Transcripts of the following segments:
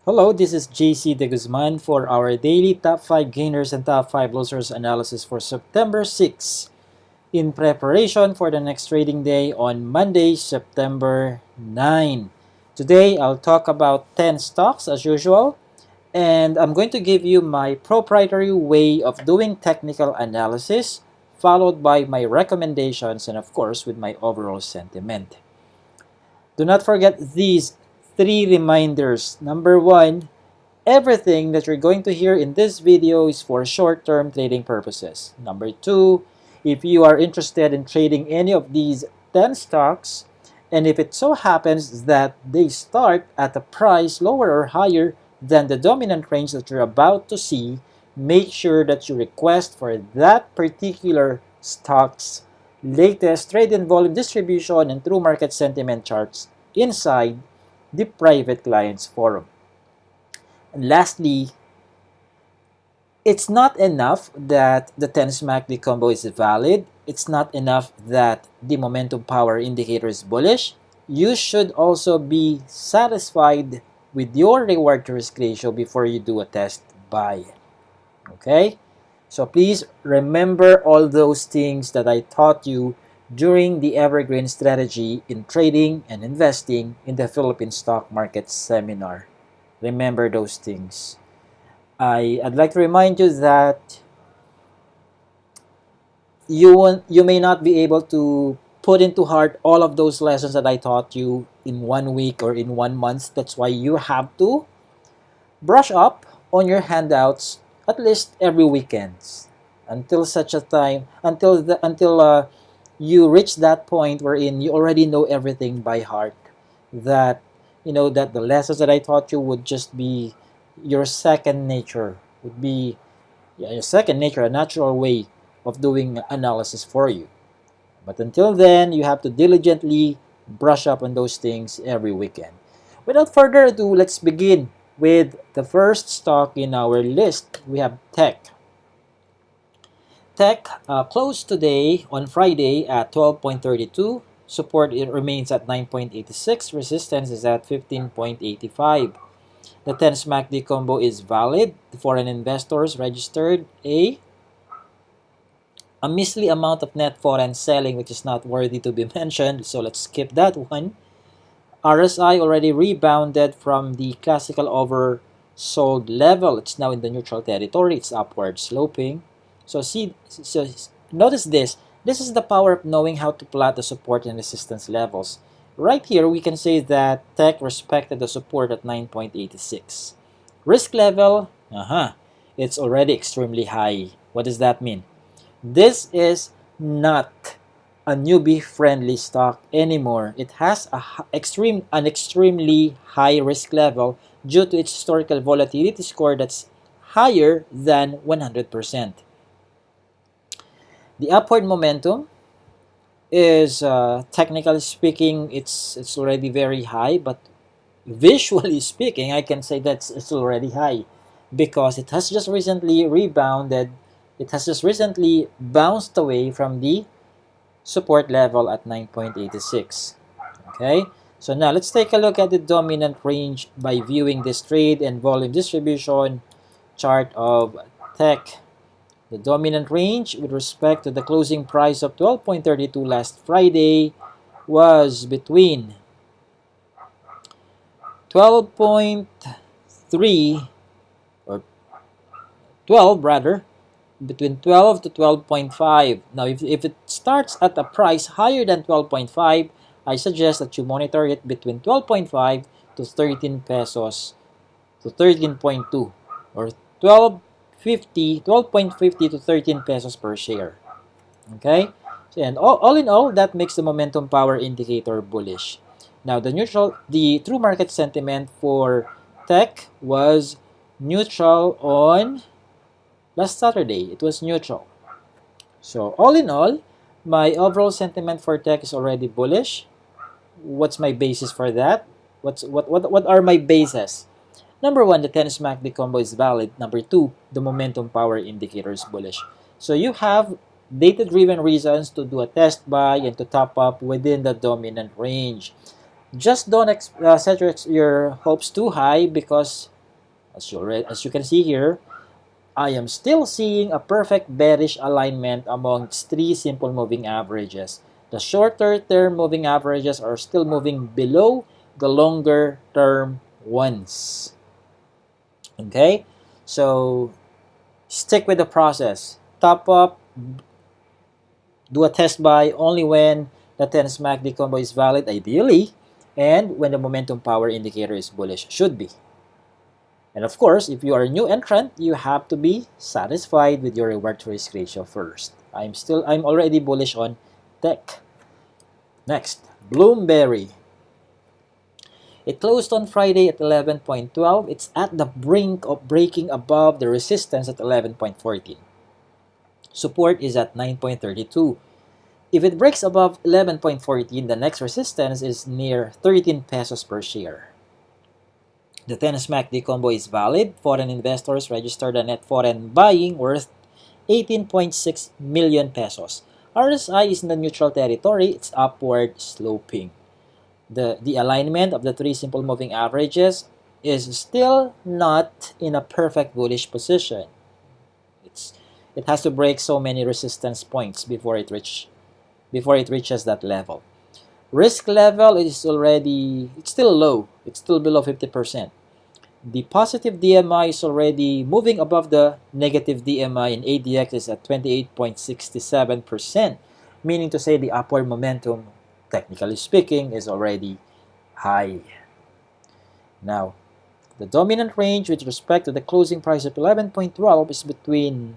Hello, this is JC De Guzman for our daily top 5 gainers and top 5 losers analysis for September 6 in preparation for the next trading day on Monday, September 9. Today, I'll talk about 10 stocks as usual, and I'm going to give you my proprietary way of doing technical analysis, followed by my recommendations and, of course, with my overall sentiment. Do not forget these three reminders. Number one, everything that you're going to hear in this video is for short-term trading purposes. Number two, if you are interested in trading any of these 10 stocks, and if it so happens that they start at a price lower or higher than the dominant range that you're about to see, make sure that you request for that particular stock's latest trade and volume distribution and true market sentiment charts inside the private clients forum. And lastly, it's not enough that the 10 MACD combo is valid. It's not enough that the momentum power indicator is bullish. You should also be satisfied with your reward to risk ratio before you do a test buy. Okay? So please remember all those things that I taught you during the Evergreen Strategy in Trading and Investing in the Philippine Stock Market Seminar. Remember those things. I'd like to remind you that you may not be able to put into heart all of those lessons that I taught you in 1 week or in 1 month. That's why you have to brush up on your handouts at least every weekends until such a time until you reach that point wherein you already know everything by heart, that that the lessons that I taught you would just be your second nature, would be your second nature, a natural way of doing analysis for you. But until then, you have to diligently brush up on those things every weekend. Without further ado, let's begin with the first stock in our list. We have Tech. Tech closed today on Friday at 12.32. Support, it remains at 9.86. Resistance is at 15.85. The 10 SMACD combo is valid. Foreign investors registered a measly amount of net foreign selling, which is not worthy to be mentioned, so let's skip that one. RSI already rebounded from the classical oversold level. It's now in the neutral territory. It's upward sloping. So notice this. This is the power of knowing how to plot the support and resistance levels. Right here, we can say that Tech respected the support at 9.86. Risk level, it's already extremely high. What does that mean? This is not a newbie-friendly stock anymore. It has an extremely high risk level due to its historical volatility score that's higher than 100%. The upward momentum is, technically speaking, it's already very high, but visually speaking, I can say that it's already high because it has just recently rebounded. It has just recently bounced away from the support level at 9.86. Okay, so now let's take a look at the dominant range by viewing this trade and volume distribution chart of Tech. The dominant range with respect to the closing price of 12.32 last Friday was between 12.3 or 12 rather, between 12 to 12.5. Now, if it starts at a price higher than 12.5, I suggest that you monitor it between 12.5 to 13 pesos to 13.2 or 12.50 to 13 pesos per share. Okay? So, and all in all, that makes the momentum power indicator bullish. Now, the true market sentiment for Tech was neutral on last Saturday. It was neutral. So, all in all, my overall sentiment for Tech is already bullish. What's my basis for that? What are my bases? Number one, the 10 SMACD combo is valid. Number two, the momentum power indicator is bullish. So you have data-driven reasons to do a test buy and to top up within the dominant range. Just don't set your hopes too high because As you can see here, I am still seeing a perfect bearish alignment amongst three simple moving averages. The shorter term moving averages are still moving below the longer term ones. Okay? So, stick with the process. Top up, do a test buy only when the 10 MACD combo is valid, ideally, and when the momentum power indicator is bullish, should be. And of course, if you are a new entrant, you have to be satisfied with your reward to risk ratio first. I'm already bullish on tech. Next, Bloomberry. It closed on Friday at 11.12. It's at the brink of breaking above the resistance at 11.14. Support is at 9.32. If it breaks above 11.14, the next resistance is near 13 pesos per share. The 10 MACD combo is valid. Foreign investors registered a net foreign buying worth 18.6 million pesos. RSI is in the neutral territory. It's upward sloping. The alignment of the three simple moving averages is still not in a perfect bullish position. It has to break so many resistance points before it reaches that level. Risk level is it's still low. It's still below 50%. The positive DMI is already moving above the negative DMI, and ADX is at 28.67%, meaning to say the upward momentum, technically speaking, is already high. Now, the dominant range with respect to the closing price of 11.12 is between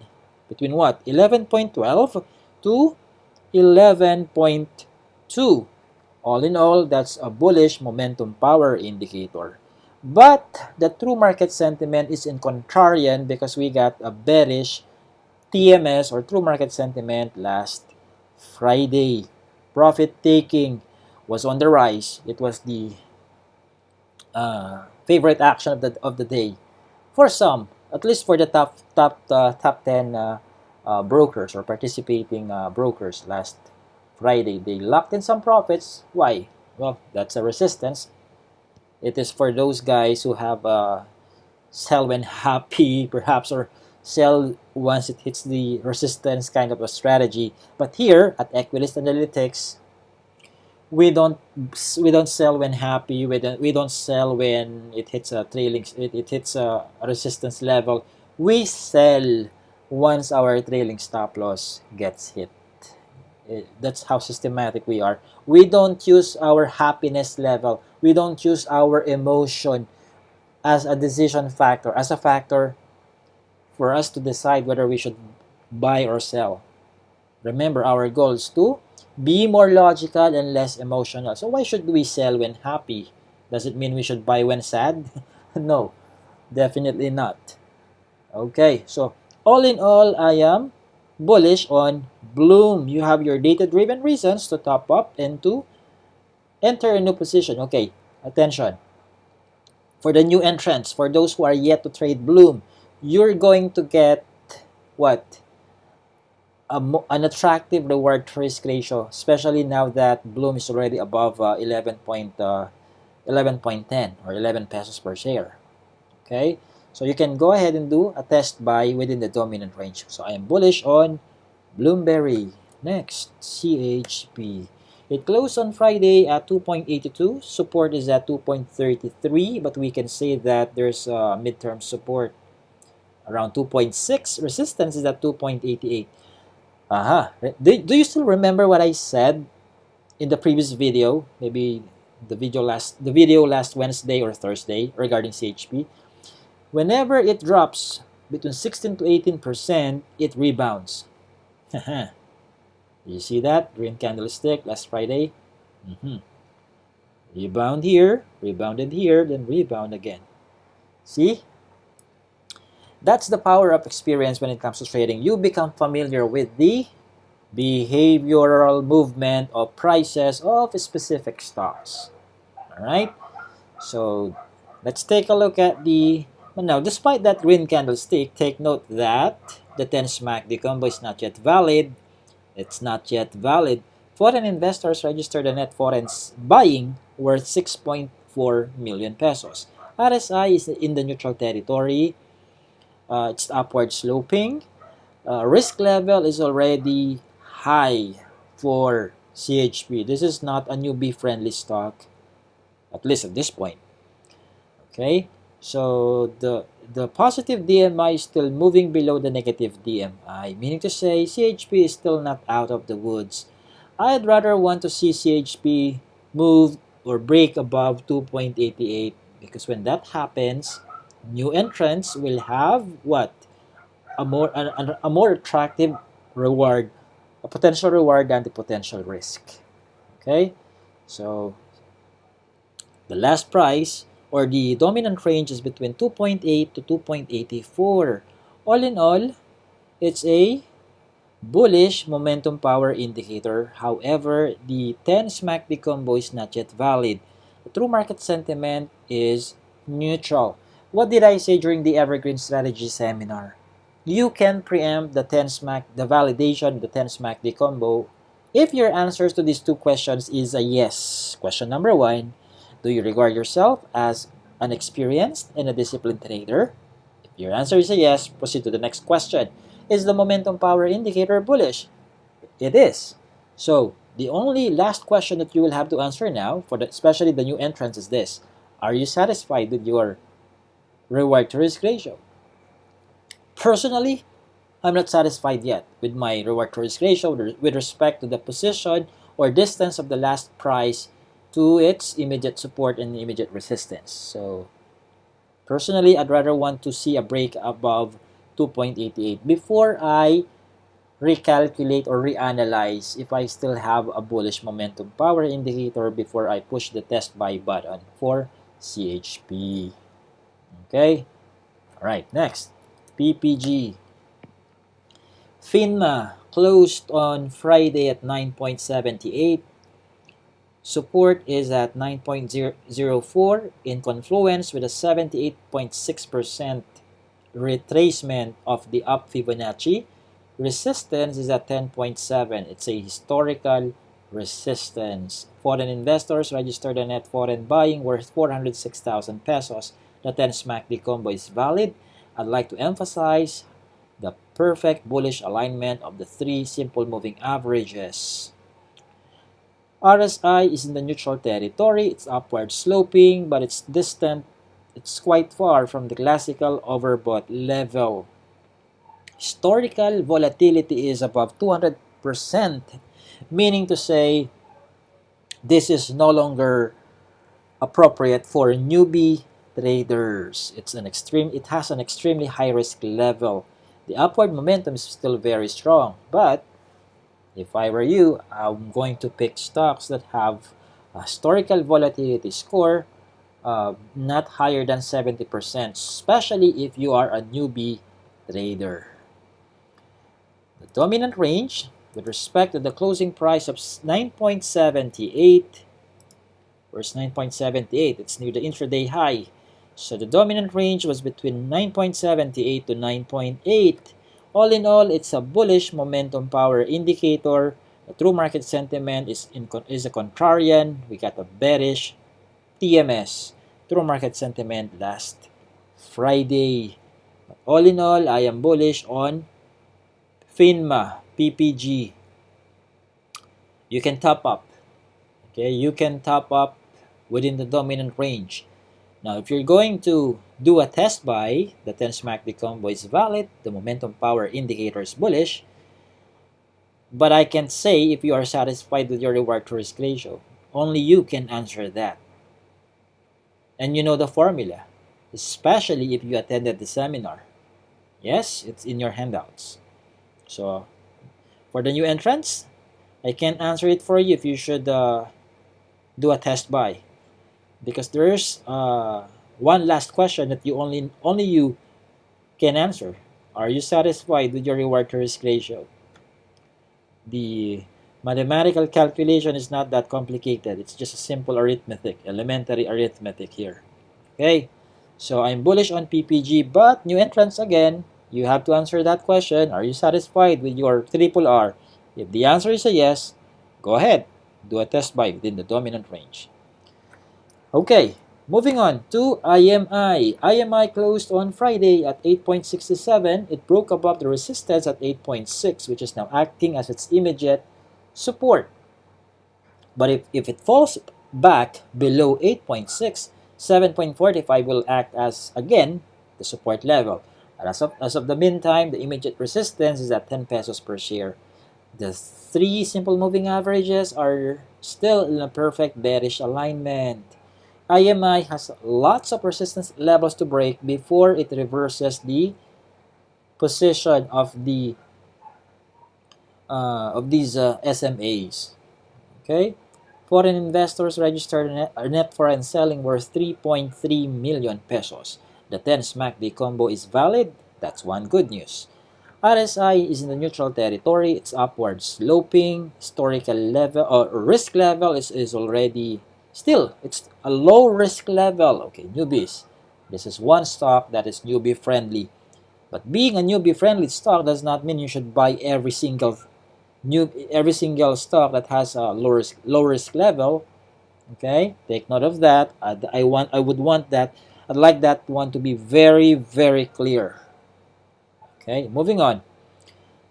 what? 11.12 to 11.2. All in all, that's a bullish momentum power indicator. But the true market sentiment is in contrarian because we got a bearish TMS or true market sentiment last Friday. Profit taking was on the rise. It was the favorite action of the day for some, at least for the top 10 brokers or participating brokers last Friday. They locked in some profits. Why? Well, that's a resistance. It is for those guys who have sell when happy, perhaps, or sell once it hits the resistance kind of a strategy. But here at Equilist Analytics, we don't sell when happy. We don't sell when it hits a it hits a resistance level. We sell once our trailing stop loss gets hit. That's how systematic we are. We don't use our happiness level. We don't use our emotion as a decision factor, as a factor for us to decide whether we should buy or sell. Remember, our goal is to be more logical and less emotional. So why should we sell when happy? Does it mean we should buy when sad? No, definitely not. Okay, so all in all, I am bullish on Bloom. You have your data-driven reasons to top up and to enter a new position. Okay, attention. For the new entrants, for those who are yet to trade Bloom, you're going to get what? An attractive reward to risk ratio, especially now that Bloom is already above 11.10 or 11 pesos per share. Okay, so you can go ahead and do a test buy within the dominant range. So I am bullish on Bloomberry. Next, CHP. It closed on Friday at 2.82. Support is at 2.33, but we can say that there's a midterm support around 2.6. Resistance is at 2.88. Do you still remember what I said in the previous video? Maybe the video last Wednesday or Thursday regarding CHP. Whenever it drops between 16 to 18%, it rebounds. You see that? Green candlestick last Friday. Rebound here, rebounded here, then rebound again. See? That's the power of experience when it comes to trading. You become familiar with the behavioral movement of prices of specific stocks. Alright? So, let's take a look at now, despite that green candlestick, take note that the 10 MACD combo is not yet valid. It's not yet valid. Foreign investors registered a net foreign buying worth 6.4 million pesos. RSI is in the neutral territory. It's upward sloping. Risk level is already high for CHP. This is not a newbie-friendly stock, at least at this point. Okay, so the positive DMI is still moving below the negative DMI, meaning to say CHP is still not out of the woods. I'd rather want to see CHP move or break above 2.88 because when that happens, new entrants will have what? A more attractive reward, a potential reward than the potential risk. Okay, so the last price or the dominant range is between 2.8 to 2.84. All in all, it's a bullish momentum power indicator. However, the 10 SMACD combo is not yet valid. The true market sentiment is neutral. What did I say during the Evergreen Strategy seminar? You can preempt the 10 SMAC, the validation, the 10 SMACD combo if your answers to these two questions is a yes. Question number 1, do you regard yourself as an experienced and a disciplined trader? If your answer is a yes, proceed to the next question. Is the momentum power indicator bullish? It is. So, the only last question that you will have to answer now, especially the new entrants, is this. Are you satisfied with your reward to risk ratio? Personally, I'm not satisfied yet with my reward to risk ratio with respect to the position or distance of the last price to its immediate support and immediate resistance. So, personally, I'd rather want to see a break above 2.88 before I recalculate or reanalyze if I still have a bullish momentum power indicator before I push the test buy button for CHP. Okay? Alright, next. PPG. FINMA closed on Friday at 9.78. Support is at 9.04 in confluence with a 78.6% retracement of the up Fibonacci. Resistance is at 10.7. It's a historical resistance. Foreign investors registered a net foreign buying worth 406,000 pesos. The 10 SMACD combo is valid. I'd like to emphasize the perfect bullish alignment of the three simple moving averages. RSI is in the neutral territory. It's upward sloping, but it's distant. It's quite far from the classical overbought level. Historical volatility is above 200%, meaning to say this is no longer appropriate for newbie traders. It has an extremely high risk level. The upward momentum is still very strong, but if I were you, I'm going to pick stocks that have a historical volatility score not higher than 70%, especially if you are a newbie trader. The dominant range with respect to the closing price of 9.78, where's 9.78? It's near the intraday high. So the dominant range was between 9.78 to 9.8. All in all, it's a bullish momentum power indicator. The true market sentiment is a contrarian. We got a bearish TMS, true market sentiment, last Friday. But all in all, I am bullish on FINMA, PPG. You can top up. Okay, you can top up within the dominant range. Now, if you're going to do a test buy, the 10 SMACD combo is valid, the momentum power indicator is bullish, but I can't say if you are satisfied with your reward to risk ratio. Only you can answer that. And you know the formula, especially if you attended the seminar. Yes, it's in your handouts. So, for the new entrants, I can't answer it for you if you should do a test buy. Because there's one last question that only you can answer. Are you satisfied with your reward to risk ratio? The mathematical calculation is not that complicated. It's just a simple arithmetic, elementary arithmetic here. Okay, so I'm bullish on PPG, but new entrants again, you have to answer that question. Are you satisfied with your triple R? If the answer is a yes, go ahead, do a test buy within the dominant range. Okay, Moving on to IMI. IMI closed on Friday at 8.67. It broke above the resistance at 8.6, which is now acting as its immediate support. But if it falls back below 8.6, 7.45 will act as, again, the support level. And as of the meantime, the immediate resistance is at 10 pesos per share. The three simple moving averages are still in a perfect bearish alignment. IMI has lots of resistance levels to break before it reverses the position of these SMAs. Okay, foreign investors registered net foreign selling worth 3.3 million pesos. The 10 smack day combo is valid. That's one good news. RSI is in the neutral territory. It's upward sloping. Historical level or risk level is already still. It's a low risk level. Okay, newbies. This is one stock that is newbie friendly. But being a newbie friendly stock does not mean you should buy every single stock that has a low risk level. Okay, take note of that. I'd like that one to be very, very clear. Okay, moving on.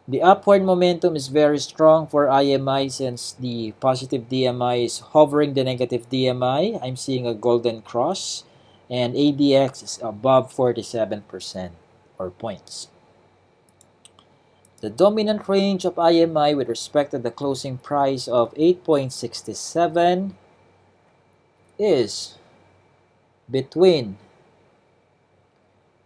The upward momentum is very strong for IMI since the positive DMI is hovering the negative DMI. I'm seeing a golden cross, and ADX is above 47% or points. The dominant range of IMI with respect to the closing price of 8.67 is between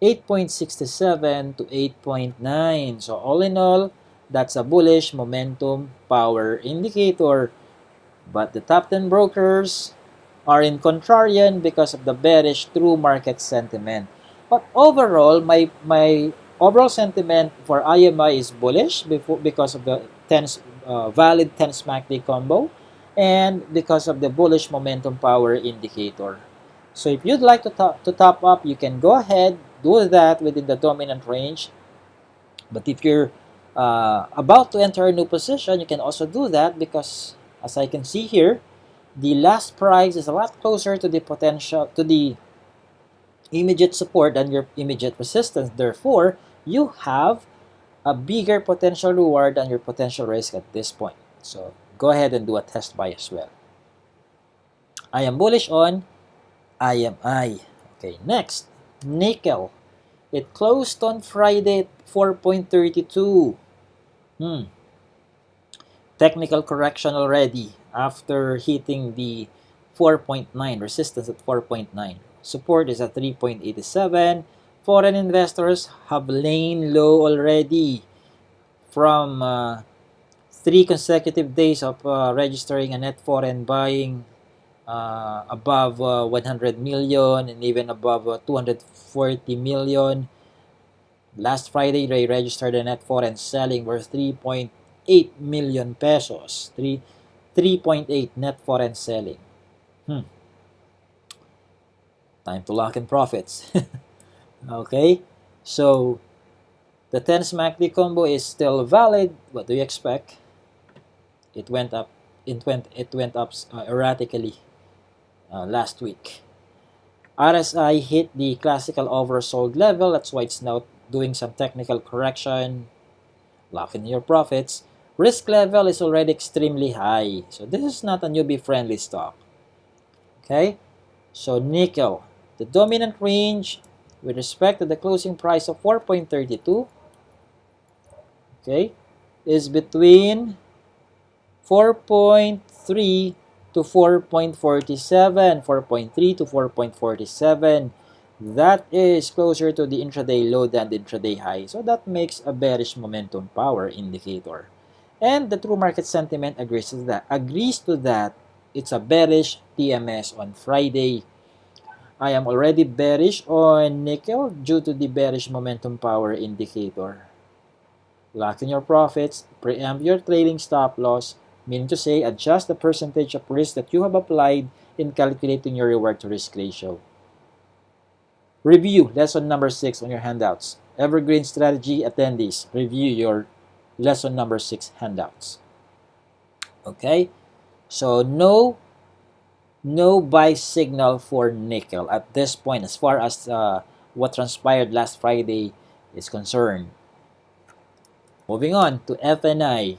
8.67 to 8.9. So all in all, that's a bullish momentum power indicator. But the top 10 brokers are in contrarian because of the bearish true market sentiment. But overall, my overall sentiment for IMI is bullish because of the 10 valid 10 smack day combo and because of the bullish momentum power indicator. So if you'd like to top up, you can go ahead, do that within the dominant range. But if you're about to enter a new position, you can also do that because, as I can see here, the last price is a lot closer to the immediate support than your immediate resistance. Therefore, you have a bigger potential reward than your potential risk at this point. So go ahead and do a test buy as well. I am bullish on IMI. Okay, next, NIKL. It closed on Friday at 4.32. Technical correction already after hitting the 4.9 resistance at 4.9. Support is at 3.87. Foreign investors have lain low already from 3 consecutive days of registering a net foreign buying above 100 million and even above 240 million. Last Friday, they registered a net foreign selling worth 3.8 million pesos. 3.8 net foreign selling. Time to lock in profits. Okay, so the 10 smack day combo is still valid. What do you expect? It went up. It went up erratically last week. RSI hit the classical oversold level. That's why it's now doing some technical correction. Lock in your profits. Risk level is already extremely high. So this is not a newbie friendly stock. Okay? So NIKL, the dominant range with respect to the closing price of 4.32, okay, is between 4.3 to 4.47, 4.3 to 4.47. That is closer to the intraday low than the intraday high. So that makes a bearish momentum power indicator. And the true market sentiment agrees to that. It's a bearish TMS on Friday. I am already bearish on NIKL due to the bearish momentum power indicator. Lock in your profits, preempt your trading stop loss, meaning to say adjust the percentage of risk that you have applied in calculating your reward to risk ratio. Review lesson number 6 on your handouts. Evergreen Strategy attendees, review your lesson number 6 handouts. Okay, so no No buy signal for nickel at this point as far as what transpired last Friday is concerned. Moving on to FNI.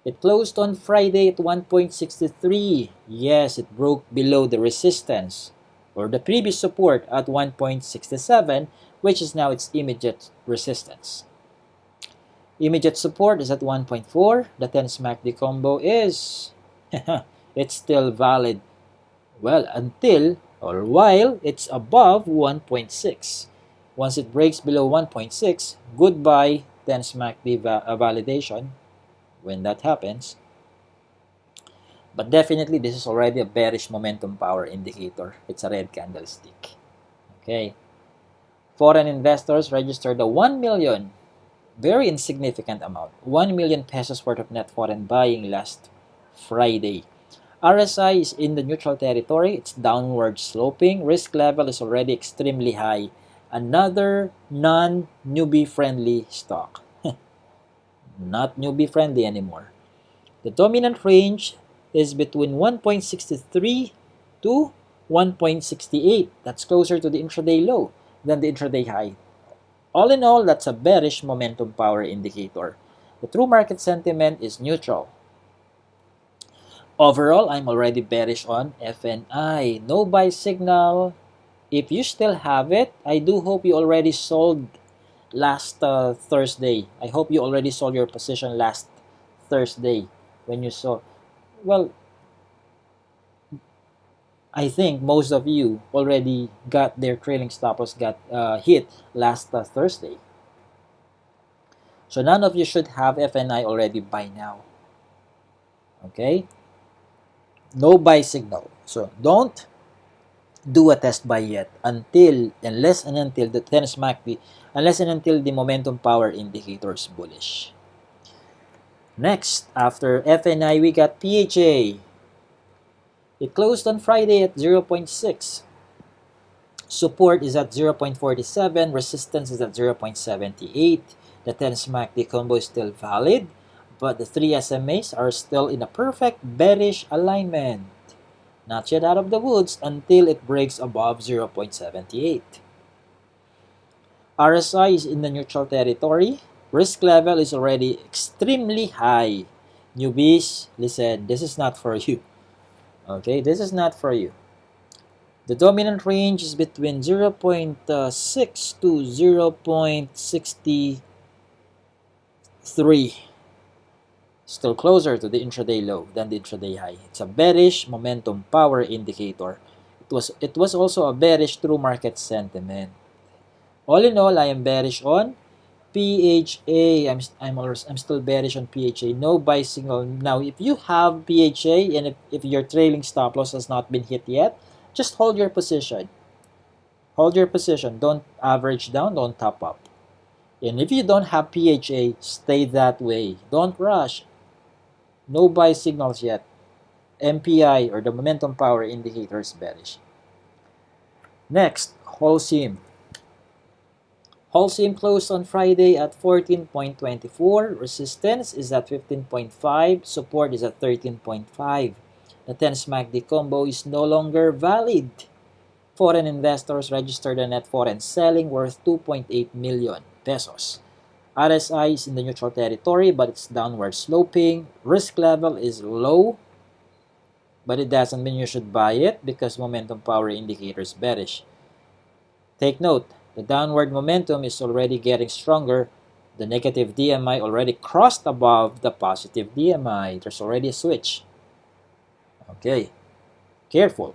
It closed on Friday at 1.63. Yes, it broke below the resistance or the previous support at 1.67, which is now its immediate resistance. Immediate support is at 1.4. The 10 MACD combo is it's still valid. Well, until or while it's above 1.6. Once it breaks below 1.6, goodbye 10 MACD validation when that happens. But definitely, this is already a bearish momentum power indicator. It's a red candlestick. Okay. Foreign investors registered a 1 million, very insignificant amount, 1 million pesos worth of net foreign buying last Friday. RSI is in the neutral territory. It's downward sloping. Risk level is already extremely high. Another non-newbie friendly stock. Not newbie friendly anymore. The dominant range is between 1.63 to 1.68. That's closer to the intraday low than the intraday high. All in all, that's a bearish momentum power indicator. The true market sentiment is neutral. Overall, I'm already bearish on FNI. No buy signal. If you still have it, I do hope you already sold last Thursday. I hope you already sold your position last Thursday when you saw. Well, I think most of you already got their trailing stop loss got hit last Thursday. So none of you should have FNI already by now. Okay? No buy signal. So don't do a test buy yet unless and until the 10 MACD, unless and until the momentum power indicator is bullish. Next, after FNI, we got PHA. It closed on Friday at 0.6. Support is at 0.47. Resistance is at 0.78. The 10 MACD combo is still valid, but the 3 SMAs are still in a perfect bearish alignment. Not yet out of the woods until it breaks above 0.78. RSI is in the neutral territory. Risk level is already extremely high. Newbies, listen, this is not for you. Okay, this is not for you. The dominant range is between 0.6 to 0.63. Still closer to the intraday low than the intraday high. It's a bearish momentum power indicator. It was also a bearish true market sentiment. All in all, I am bearish on PHA. I'm still bearish on PHA. No buy signal. Now, if you have PHA and if your trailing stop loss has not been hit yet, just hold your position. Hold your position. Don't average down. Don't top up. And if you don't have PHA, stay that way. Don't rush. No buy signals yet. MPI or the momentum power indicator is bearish. Next, HLCM. HLCM closed on Friday at 14.24. Resistance is at 15.5. Support is at 13.5. The 10 MACD combo is no longer valid. Foreign investors registered a net foreign selling worth 2.8 million pesos. RSI is in the neutral territory, but it's downward sloping. Risk level is low, but it doesn't mean you should buy it because momentum power indicator is bearish. Take note, the downward momentum is already getting stronger. The negative DMI already crossed above the positive DMI. There's already a switch. Okay, careful.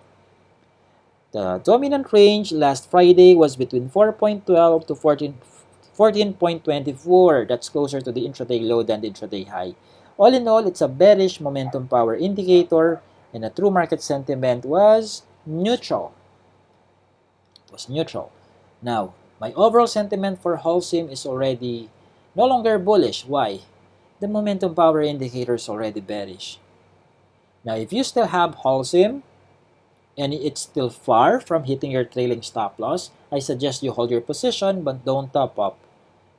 The dominant range last Friday was between 4.12 to 14.24. That's closer to the intraday low than the intraday high. All in all, it's a bearish momentum power indicator, and the true market sentiment was neutral. It was neutral. Now, my overall sentiment for HLCM is already no longer bullish. Why? The momentum power indicator is already bearish. Now, if you still have HLCM, and it's still far from hitting your trailing stop loss, I suggest you hold your position but don't top up.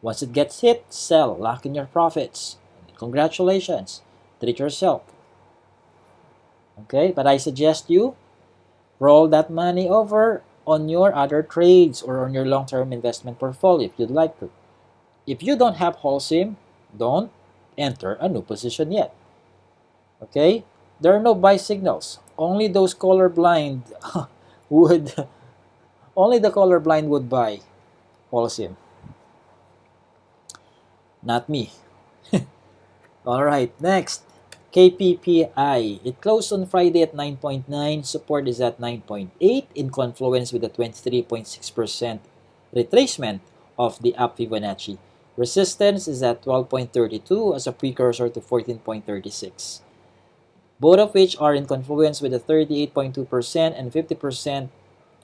Once it gets hit, sell, lock in your profits. Congratulations, treat yourself. Okay, but I suggest you roll that money over on your other trades or on your long-term investment portfolio if you'd like to. If you don't have HLCM, don't enter a new position yet. Okay? There are no buy signals. Only those colorblind would only the colorblind would buy HLCM. Not me. Alright, next. KPPI. It closed on Friday at 9.9. Support is at 9.8 in confluence with the 23.6% retracement of the up Fibonacci. Resistance is at 12.32 as a precursor to 14.36. Both of which are in confluence with the 38.2% and 50%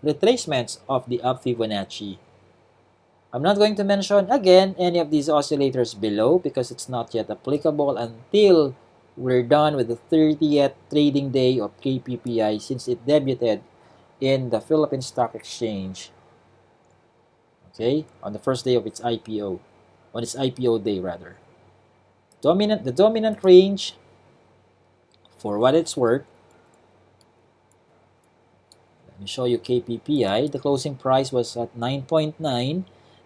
retracements of the up Fibonacci. I'm not going to mention again any of these oscillators below because it's not yet applicable until we're done with the 30th trading day of KPPI since it debuted in the Philippine Stock Exchange. Okay, on the first day of its IPO, on its IPO day rather. The dominant range, for what it's worth, let me show you KPPI. The closing price was at 9.9.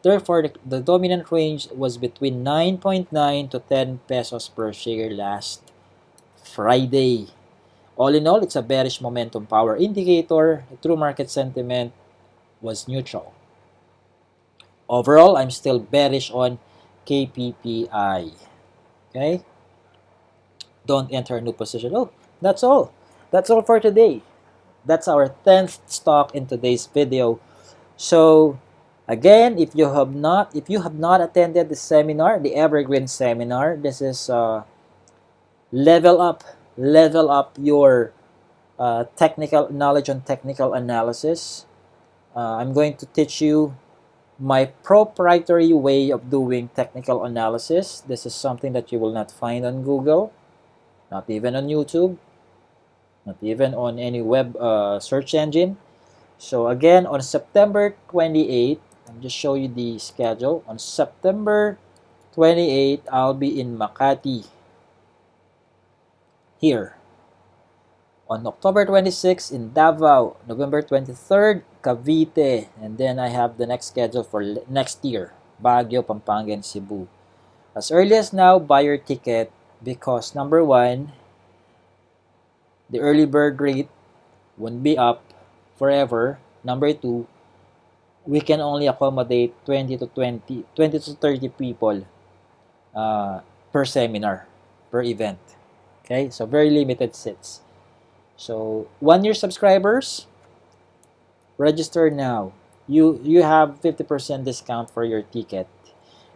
Therefore, the dominant range was between 9.9 to 10 pesos per share last Friday. All in all, it's a bearish momentum power indicator. The true market sentiment was neutral. Overall, I'm still bearish on KPPI. Okay? Don't enter a new position. Oh, that's all. That's all for today. That's our 10th stock in today's video. So, again, if you have not attended the seminar, the Evergreen seminar, this is level up your technical knowledge on technical analysis. I'm going to teach you my proprietary way of doing technical analysis. This is something that you will not find on Google, not even on YouTube, not even on any web search engine. So again, on September 28th, I'll just show you the schedule. On September 28th, I'll be in Makati, here. On October 26th, in Davao. November 23rd, Cavite. And then I have the next schedule for next year, Baguio, Pampanga, and Cebu. As early as now, buy your ticket because number one, the early bird rate won't be up forever. Number two, we can only accommodate 20 to 30 people per seminar, per event. Okay, so very limited seats. So 1-year subscribers, register now. You have 50% discount for your ticket.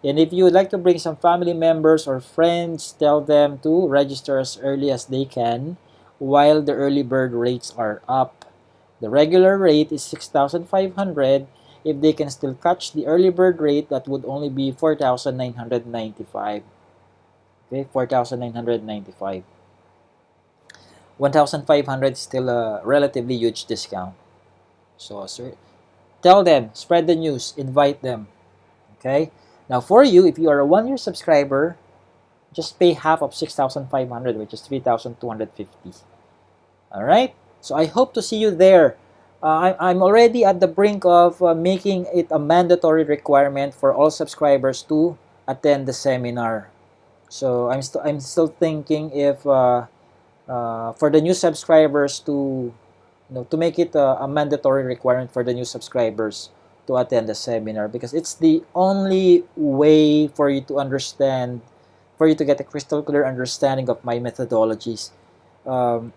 And if you would like to bring some family members or friends, tell them to register as early as they can while the early bird rates are up. The regular rate is 6,500. If they can still catch the early bird rate, that would only be 4,995. Okay, 4,995. 1,500 is still a relatively huge discount. So, sir, tell them, spread the news, invite them. Okay? Now, for you, if you are a 1-year subscriber, just pay half of 6,500, which is 3,250. Alright? So, I hope to see you there. I'm already at the brink of making it a mandatory requirement for all subscribers to attend the seminar. So, I'm still thinking if for the new subscribers to make it a mandatory requirement for the new subscribers to attend the seminar, because it's the only way for you to understand, for you to get a crystal clear understanding of my methodologies.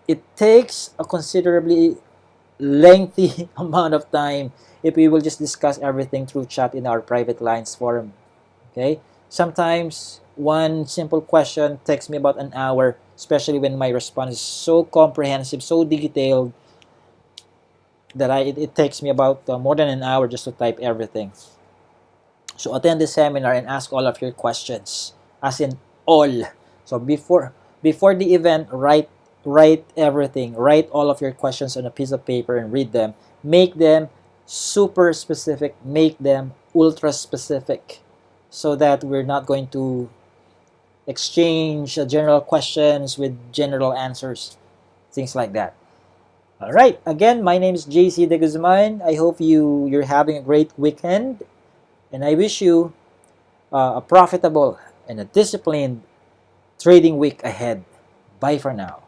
It takes a considerably lengthy amount of time if we will just discuss everything through chat in our private lines forum. Okay? Sometimes one simple question takes me about an hour, especially when my response is so comprehensive, so detailed, that it takes me about more than an hour just to type everything. So attend the seminar and ask all of your questions, as in all. So before the event, write everything. Write all of your questions on a piece of paper and read them. Make them super specific. Make them ultra specific, so that we're not going to exchange general questions with general answers, things like that. All right. Again, my name is JC De Guzman. I hope you're having a great weekend, and I wish you a profitable and a disciplined trading week ahead. Bye for now.